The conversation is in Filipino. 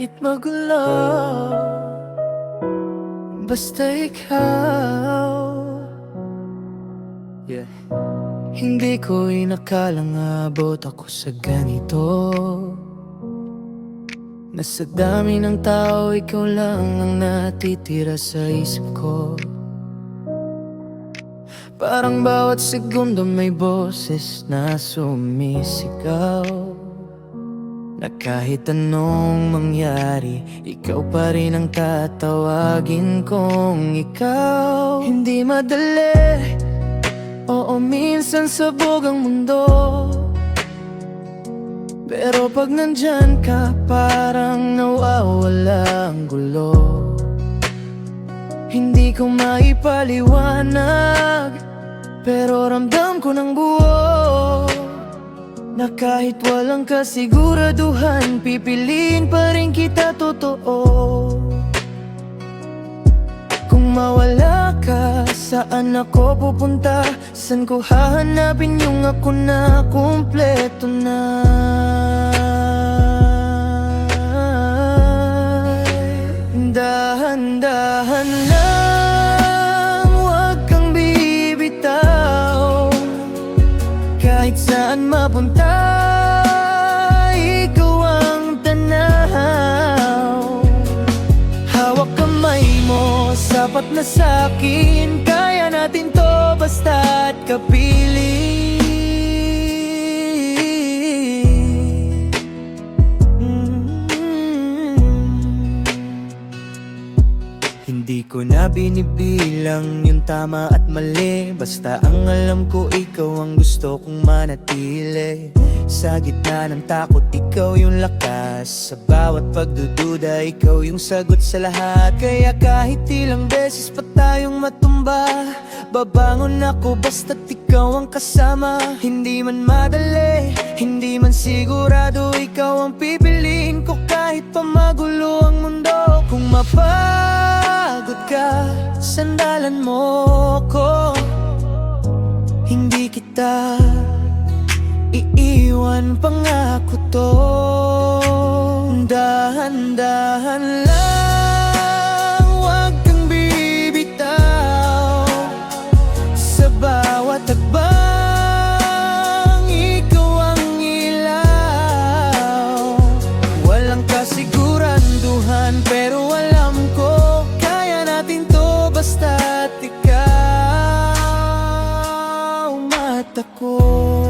Kahit magulo, basta ikaw. Yeah. Hindi ko inakalang abot ako sa ganito. Na sa dami ng tao, ikaw lang ang natitira sa isip ko. Parang bawat segundo may boses na sumisigaw, na kahit anong mangyari, ikaw pa rin ang tatawagin kong ikaw. Hindi madali, oo minsan sabog ang mundo, pero pag nandyan ka, parang nawawala ang gulo. Hindi ko maipaliwanag, pero ramdam ko ng buo, na kahit walang kasiguraduhan, pipiliin pa rin kita totoo. Kung mawala ka, saan ako pupunta? Saan ko hahanapin yung ako na kumpleto na? Dahan-dahan lang, huwag kang bibitaw. Kahit saan mapunta, ikaw ang tanaw. Hawak kamay mo, sapat na sa'kin. Kaya natin to basta't kapiling. Hindi ko na binibilang yung tama at mali, basta ang alam ko ikaw ang gusto kong manatili. Sa gitna ng takot, ikaw yung lakas. Sa bawat pagdududa, ikaw yung sagot sa lahat. Kaya kahit ilang beses pa tayong matumba, babangon ako basta't ikaw ang kasama. Hindi man madali, hindi man sigurado, ikaw ang pipiliin ko kahit pa magulo ang mundo. Kung mapagod ka, sandalan mo ko. Hindi kita iiwan, pangako to. Dahan-dahan lang, huwag kang bibitaw. Sa bawat hakbang, ikaw ang ilaw. Walang kasiguranduhan, pero alam ko kaya natin to basta't ikaw mata ko.